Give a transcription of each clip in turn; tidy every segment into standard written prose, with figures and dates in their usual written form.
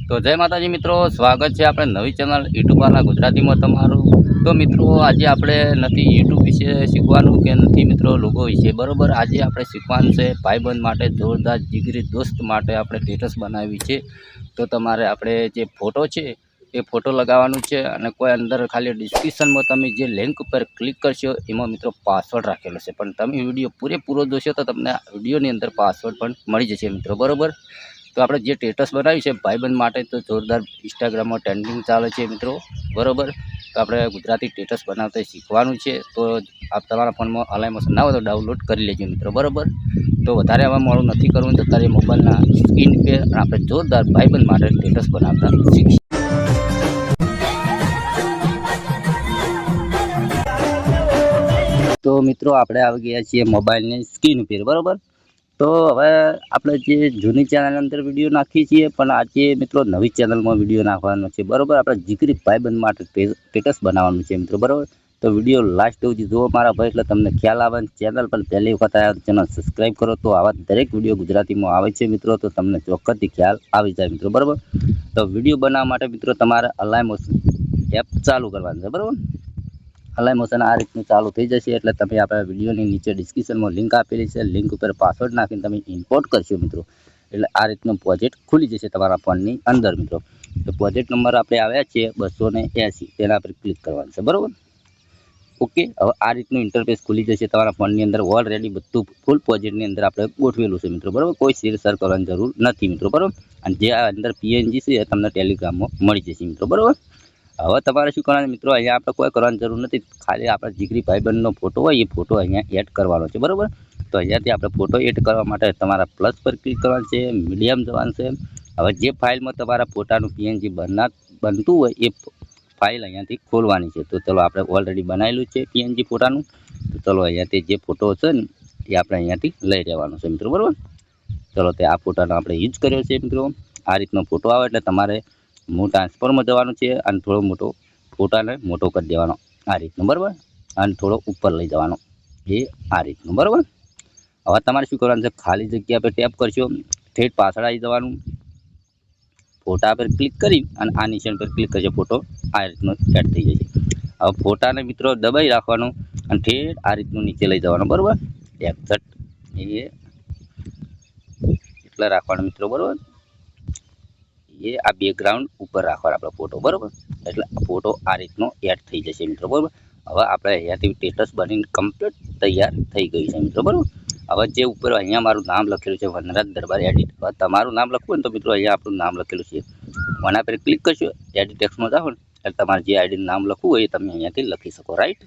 તો જય માતાજી મિત્રો, સ્વાગત છે આપણે નવી ચેનલ યુટ્યુબવાળા ગુજરાતીમાં તમારું। તો મિત્રો આજે આપણે નથી યુટ્યુબ વિશે શીખવાનું કે નથી મિત્રો લોગો વિશે, બરાબર। આજે આપણે શીખવાનું છે ભાઈબંધ માટે જોરદાર જીગરી દોસ્ત માટે આપણે સ્ટેટસ બનાવી છે। તો તમારે આપણે જે ફોટો છે એ ફોટો લગાવવાનું છે અને કોઈ અંદર ખાલી ડિસ્ક્રિપ્શનમાં તમે જે લિંક ઉપર ક્લિક કરશો એમાં મિત્રો પાસવર્ડ રાખેલો છે, પણ તમે વિડીયો પૂરેપૂરો જોશો તો તમને વિડીયોની અંદર પાસવર્ડ પણ મળી જશે મિત્રો, બરાબર। તો આપણે જે સ્ટેટસ બનાવ્યું છે ભાઈબંધ માટે તો જોરદાર ઇન્સ્ટાગ્રામમાં ટ્રેન્ડિંગ ચાલે છે મિત્રો, બરાબર। તો આપણે ગુજરાતી સ્ટેટસ બનાવતા શીખવાનું છે। તો આપ તમારા ફોનમાં અલાઈ મોશન ના હોય તો ડાઉનલોડ કરી લેજો મિત્રો, બરાબર। તો વધારે આમાં મોડું નથી કરવું તો તારે મોબાઈલના સ્ક્રીન પે આપણે જોરદાર ભાઈબંધ માટે સ્ટેટસ બનાવતા શીખીએ। તો મિત્રો આપણે આવી ગયા છીએ મોબાઈલની સ્ક્રીન ઉપર, બરાબર। તો હવે આપણે જે જૂની ચેનલ અંદર વિડીયો નાખીએ છીએ, પણ આજે મિત્રો નવી ચેનલમાં વિડીયો નાખવાનો છે, બરાબર। આપણે જીગરી ભાઈબંધ માટે સ્ટેટસ બનાવવાનું છે મિત્રો, બરાબર। તો વિડીયો લાસ્ટ સુધી જુઓ મારા ભાઈ, એટલે તમને ખ્યાલ આવે। ચેનલ પર પહેલી વખત આવ્યા તો ચેનલ સબસ્ક્રાઈબ કરો, તો આવા દરેક વિડીયો ગુજરાતીમાં આવે છે મિત્રો, તો તમને ચોક્કસથી ખ્યાલ આવી જાય મિત્રો, બરાબર। તો વિડીયો બનાવવા માટે મિત્રો તમારે અલાઈ મોશન એપ ચાલુ કરવાનું છે, બરાબર। અલાઈ મોશન આ રીતનું ચાલુ થઈ જશે એટલે તમે આપણે વિડીયોની નીચે ડિસ્ક્રિપ્શનમાં લિંક આપેલી છે, લિંક ઉપર પાસવર્ડ નાખીને તમે ઇમ્પોર્ટ કરશો મિત્રો, એટલે આ રીતનું પ્રોજેક્ટ ખુલી જશે તમારા ફોનની અંદર મિત્રો। તો પ્રોજેક્ટ નંબર આપણે આવ્યા છે 280, તેના પર ક્લિક કરવાનું છે, બરાબર। ઓકે, હવે આ રીતનું ઇન્ટરફેસ ખુલી જશે તમારા ફોનની અંદર। ઓલરેડી બધું ફૂલ પ્રોજેક્ટની અંદર આપણે ગોઠવેલું છે મિત્રો, બરાબર। કોઈ શેર કરવાની જરૂર નથી મિત્રો, બરાબર। અને જે આ અંદર પીએનજી છે એ તમને ટેલિગ્રામમાં મળી જશે મિત્રો, બરાબર। હવે તમારે શું કરવાનું મિત્રો, અહીંયા આપણે કોઈ કરવાની જરૂર નથી, ખાલી આપણા જીગરી ભાઈબંધનો ફોટો હોય એ ફોટો અહીંયા એડ કરવાનો છે, બરાબર। તો અહીંયાથી આપણે ફોટો એડ કરવા માટે તમારા પ્લસ પર ક્લિક કરવાનું છે, મીડિયમ જવાનું છે। હવે જે ફાઇલમાં તમારા ફોટાનું પીએનજી બનતું હોય એ ફાઇલ અહીંયાથી ખોલવાની છે। તો ચલો આપણે ઓલરેડી બનાવેલું છે પીએનજી ફોટાનું, તો ચલો અહીંયાથી જે ફોટો છે ને એ આપણે અહીંયાથી લઈ રહેવાનું છે મિત્રો, બરાબર। ચલો તે આ ફોટાનો આપણે યુઝ કર્યો છે મિત્રો। આ રીતનો ફોટો આવે એટલે તમારે ટ્રાન્સફરમાં જવાનું છે અને થોડો મોટો ફોટાને મોટો કરી દેવાનો આ રીતનું, બરાબર। અને થોડો ઉપર લઈ જવાનો એ આ રીતનું, બરાબર। હવે તમારે શું કરવાનું છે, ખાલી જગ્યા પર ટેપ કરશો, ઠેઠ પાછળ આવી જવાનું, ફોટા પર ક્લિક કરી અને આ નિશાન પર ક્લિક કરજો, ફોટો આ રીતનો એડ થઈ જશે। હવે ફોટાને મિત્રો દબાઈ રાખવાનો અને ઠેઠ આ રીતનું નીચે લઈ જવાનું, બરાબર। એક્ઝેક્ટ એ એટલે રાખવાનો મિત્રો, બરાબર। એ આ બેકગ્રાઉન્ડ ઉપર રાખવાનો આપણો ફોટો, બરાબર। એટલે ફોટો આ રીતનો એડ થઈ જશે મિત્રો, બરાબર। હવે આપણે અહીંયાથી સ્ટેટસ બનીને કમ્પ્લીટ તૈયાર થઈ ગઈ છે મિત્રો, બરાબર। હવે જે ઉપર અહીંયા મારું નામ લખેલું છે વનરાજ દરબાર એડિટ, હવે તમારું નામ લખવું હોય ને તો મિત્રો અહીંયા આપણું નામ લખેલું છે, આના પર ક્લિક કરશો, એડિટ ટેક્સ્ટમાં જાઓ ને એટલે તમારે જે આઈડીનું નામ લખવું હોય એ તમે અહીંયાથી લખી શકો, રાઈટ,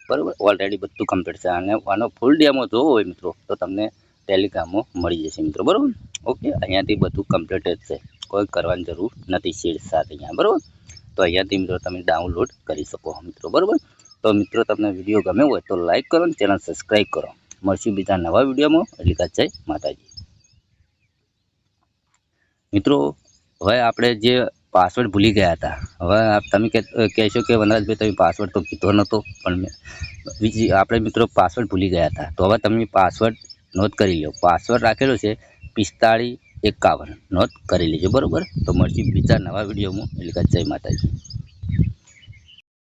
બરાબર। ઓલરેડી બધું કમ્પ્લીટ છે અને આનો ફૂલ ડેમો જોવો હોય મિત્રો તો તમને ટેલિગ્રામમાં મળી જશે મિત્રો, બરાબર। ઓકે, અહીંયાથી બધું કમ્પ્લીટ જ છે, કોઈ કરવાની જરૂર નથી શેર સાથે અહીંયા, બરાબર। તો અહીંયાથી મિત્રો તમે ડાઉનલોડ કરી શકો મિત્રો, બરાબર। તો મિત્રો તમને વિડીયો ગમ્યો હોય તો લાઈક કરો અને ચેનલ સબસ્ક્રાઈબ કરો। મળશું બીજા નવા વિડીયોમાં, એટલે કે જય માતાજી મિત્રો। હવે આપણે જે પાસવર્ડ ભૂલી ગયા હતા, હવે તમે કહેશો કે વનરાજભાઈ તમે પાસવર્ડ તો કીધો નહોતો, પણ આપણે મિત્રો પાસવર્ડ ભૂલી ગયા હતા, તો હવે તમે પાસવર્ડ નોંધ કરી લો। પાસવર્ડ રાખેલો છે 4551, નોંધ કરી લેજો, બરાબર। તો મળશું બીજા નવા વિડીયોમાં, એટલે કે જય માતાજી।